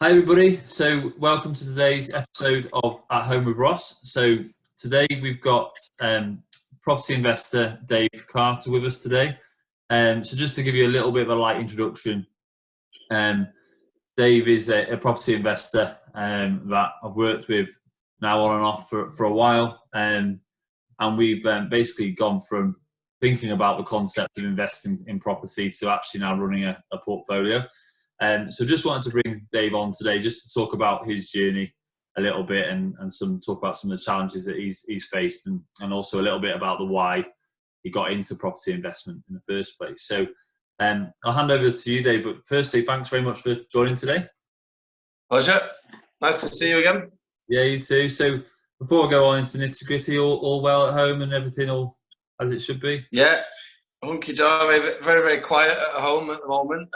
Hi everybody, so welcome to today's episode of At Home with Ross. So today we've got property investor Dave Carter with us today. So just to give you a little bit of a light introduction, Dave is a property investor that I've worked with now on and off for a while, and we've basically gone from thinking about the concept of investing in property to actually now running a portfolio. So just wanted to bring Dave on today just to talk about his journey a little bit and talk about some of the challenges that he's faced and also a little bit about the why he got into property investment in the first place. So I'll hand over to you, Dave, but firstly, thanks very much for joining today. Pleasure. Nice to see you again. Yeah, you too. So before I go on into nitty-gritty, all well at home and everything all as it should be? Yeah, hunky-dory, very, very quiet at home at the moment.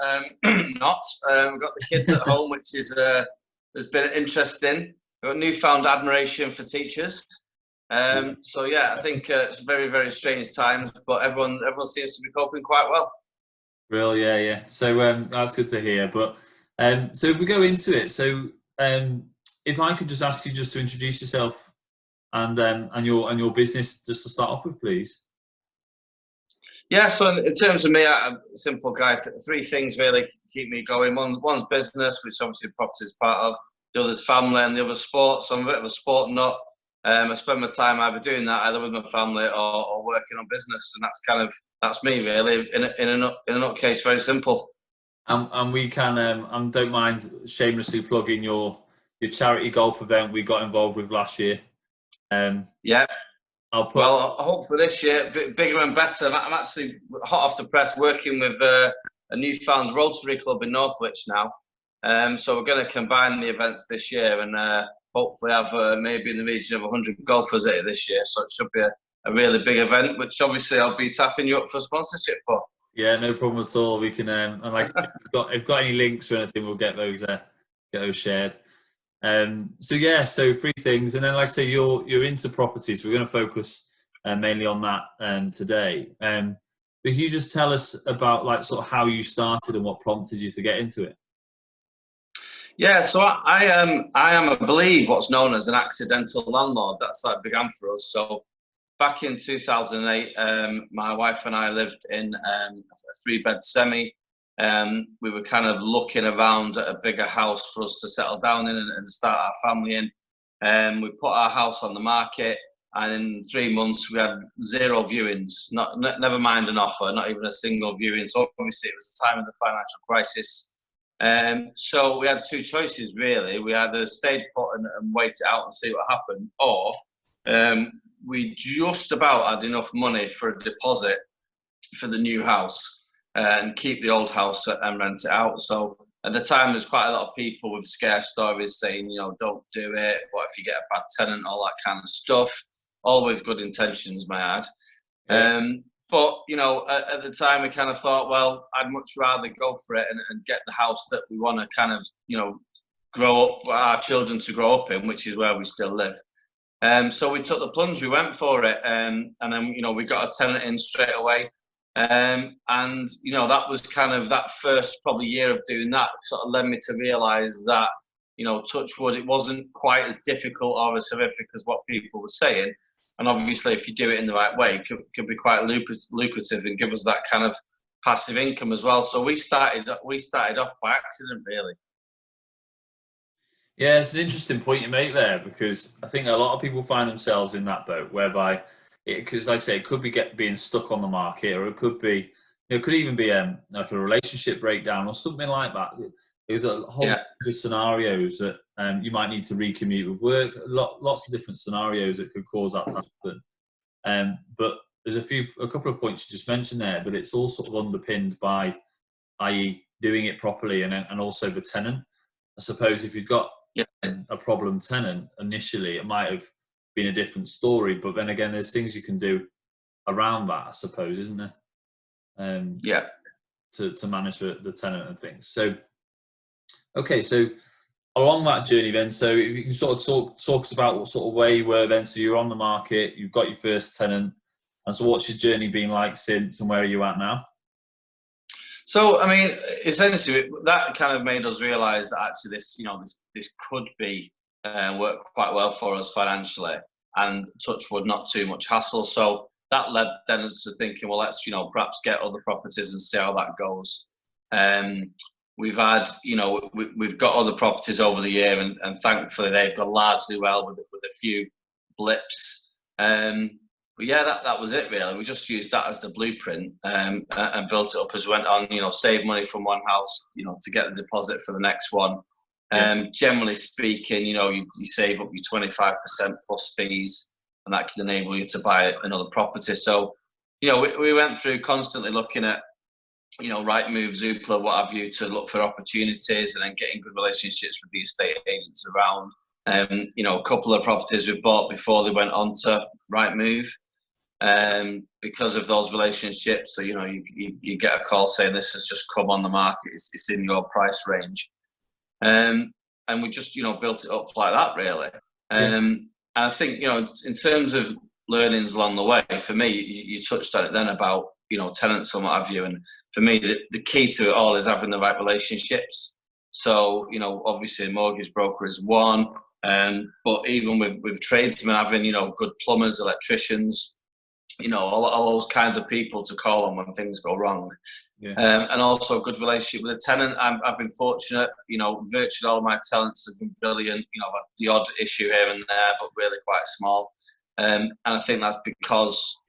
We've got the kids at home, which has been interesting. We've got newfound admiration for teachers. So yeah, I think it's very, very strange times, but everyone seems to be coping quite well. Real, yeah. So that's good to hear. But so if we go into it, so if I could just ask you just to introduce yourself and your business just to start off with, please. Yeah, so in terms of me, I'm a simple guy. Three things really keep me going. One's business, which obviously property is part of. The other's family, and the other's sport. So I'm a bit of a sport nut. I spend my time either doing that, either with my family or working on business, and that's me really. In a nutcase, very simple. And we can, don't mind shamelessly plugging your charity golf event we got involved with last year. Yeah. Well, I hope for this year, bigger and better. I'm actually hot off the press working with a newfound Rotary Club in Northwich now. So we're going to combine the events this year and hopefully have maybe in the region of 100 golfers at it this year. So it should be a really big event, which obviously I'll be tapping you up for sponsorship for. Yeah, no problem at all. We can, and like, if you've got any links or anything, we'll get those shared. So three things, and then like I say, you're into property, so we're going to focus mainly on that today. But can you just tell us about like sort of how you started and what prompted you to get into it? Yeah, so I am, I believe, what's known as an accidental landlord. That's how it began for us. So back in 2008, my wife and I lived in a 3-bed semi. We were kind of looking around at a bigger house for us to settle down in and start our family in. We put our house on the market, and in 3 months we had 0 viewings. Never mind an offer, not even a single viewing. So obviously it was the time of the financial crisis. So we had 2 choices really. We either stayed put and wait it out and see what happened, or we just about had enough money for a deposit for the new house and keep the old house and rent it out. So at the time, there's quite a lot of people with scare stories saying, don't do it. What if you get a bad tenant? All that kind of stuff. All with good intentions, may I add. Yeah. But, at the time, we kind of thought, well, I'd much rather go for it and get the house that we want to kind of, grow up, our children to grow up in, which is where we still live. So we took the plunge, we went for it, and then, we got a tenant in straight away. And, that was kind of that first probably year of doing that sort of led me to realise that, touch wood, it wasn't quite as difficult or as horrific as what people were saying. And obviously, if you do it in the right way, it could be quite lucrative and give us that kind of passive income as well. So we started off by accident, really. Yeah, it's an interesting point you make there, because I think a lot of people find themselves in that boat whereby, because like I say, it could be being stuck on the market, or it could be, it could even be like a relationship breakdown or something like that. There's a whole bunch of scenarios that you might need to recommute with work. Lots of different scenarios that could cause that to happen. But there's a couple of points you just mentioned there, but it's all sort of underpinned by, i.e., doing it properly, and also the tenant. I suppose if you've got a problem tenant initially, it might have been a different story, but then again, there's things you can do around that, I suppose, isn't there? To manage the tenant and things. So, okay, so along that journey then, so if you can sort of talk about what sort of way you were then. So you're on the market, you've got your first tenant, and so what's your journey been like since, and where are you at now? So, I mean, essentially, that kind of made us realise that actually this could be work quite well for us financially, and touch wood, not too much hassle. So that led then us to thinking, well, let's perhaps get other properties and see how that goes. We've had, we've got other properties over the year, and thankfully they've gone largely well with a few blips. But yeah, that was it really. We just used that as the blueprint, and built it up as we went on. Save money from one house, to get the deposit for the next one. Generally speaking, you save up your 25% plus fees, and that can enable you to buy another property. So, we went through constantly looking at, Rightmove, Zoopla, what have you, to look for opportunities, and then getting good relationships with the estate agents around. A couple of properties we bought before they went on to Rightmove, because of those relationships. So, you get a call saying this has just come on the market, it's in your price range. And we just, built it up like that, really. And I think, in terms of learnings along the way, for me, you touched on it then about, tenants and what have you. And for me, the key to it all is having the right relationships. So, obviously a mortgage broker is one, but even with tradesmen, having, good plumbers, electricians, all those kinds of people to call on when things go wrong. And also a good relationship with a tenant. I've been fortunate, virtually all of my tenants have been brilliant. The odd issue here and there, but really quite small. And I think that's because,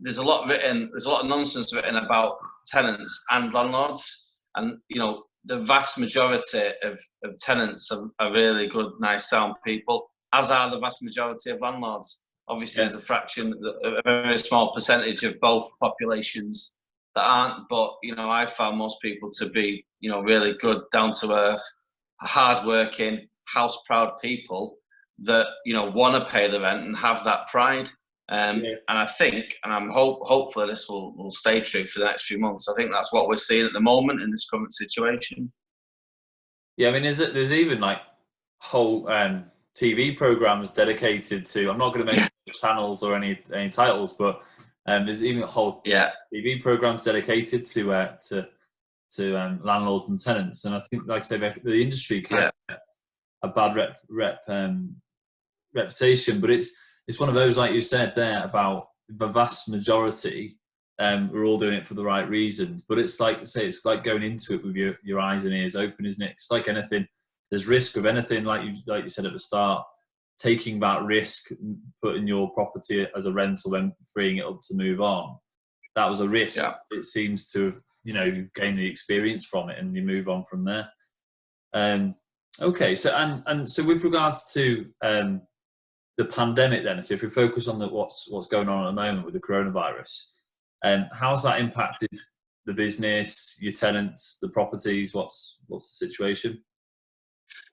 there's a lot of nonsense written about tenants and landlords, and the vast majority of tenants are really good, nice, sound people, as are the vast majority of landlords. Obviously, there's a fraction, a very small percentage of both populations that aren't, but I found most people to be really good, down to earth, hard-working, house-proud people that want to pay the rent and have that pride. And I think, and I'm hopefully this will stay true for the next few months. I think that's what we're seeing at the moment in this current situation. Yeah, I mean, there's even like whole TV programs dedicated to. I'm not going to make channels or any titles, but there's even whole TV programs dedicated to landlords and tenants. And I think, like I say, the industry can have a bad reputation, but it's one of those, like you said there, about the vast majority. We're all doing it for the right reasons, but it's like going into it with your eyes and ears open, isn't it? It's like anything. There's risk of anything, like you said at the start. Taking that risk, putting your property as a rental, then freeing it up to move on. That was a risk. Yeah. It seems to gain the experience from it, and you move on from there. Okay, so and so with regards to the pandemic, then, so if we focus on what's going on at the moment with the coronavirus, how's that impacted the business, your tenants, the properties? What's the situation?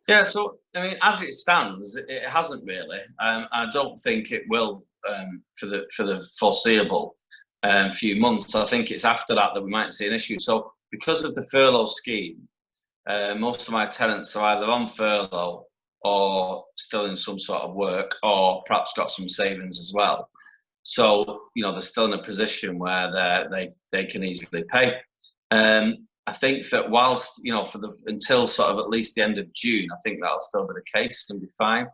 Yeah, so I mean, as it stands, it hasn't really. I don't think it will for the foreseeable few months. I think it's after that we might see an issue. So because of the furlough scheme, most of my tenants are either on furlough or still in some sort of work, or perhaps got some savings as well. So they're still in a position where they can easily pay. I think that whilst until sort of at least the end of June, I think that'll still be the case and be fine.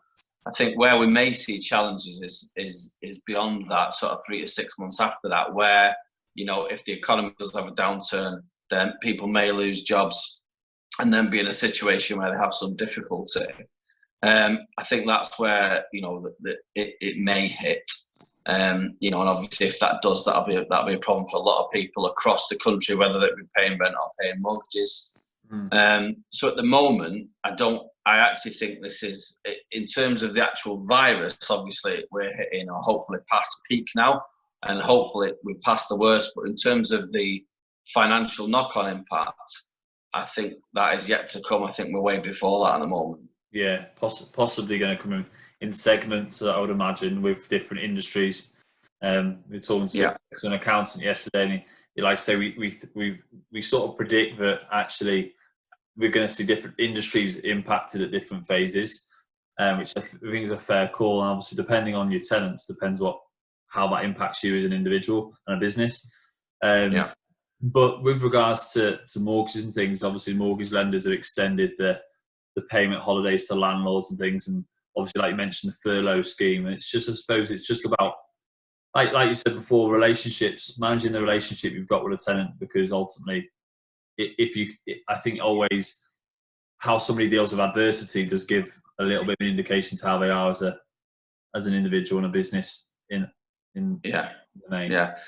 I think where we may see challenges is beyond that, sort of 3 to 6 months after that, where if the economy does have a downturn, then people may lose jobs and then be in a situation where they have some difficulty. I think that's where it may hit. And obviously, if that does, that'll be a problem for a lot of people across the country, whether they be paying rent or paying mortgages. So at the moment, I actually think this is, in terms of the actual virus, obviously we're hitting, or hopefully past peak now, and hopefully we've passed the worst. But in terms of the financial knock-on impact, I think that is yet to come. I think we're way before that at the moment. Yeah, possibly going to come in segments, I would imagine, with different industries. We were talking to an accountant yesterday, and he like to say we sort of predict that actually we're going to see different industries impacted at different phases, which I think is a fair call. And obviously, depending on your tenants, depends how that impacts you as an individual and a business. But with regards to mortgages and things, obviously mortgage lenders have extended the payment holidays to landlords and things, and obviously, like you mentioned, the furlough scheme. And it's just, I suppose, it's just about, like you said before, relationships, managing the relationship you've got with a tenant, because ultimately, I think always how somebody deals with adversity does give a little bit of an indication to how they are as an individual and a business in Yeah. the main. Yeah.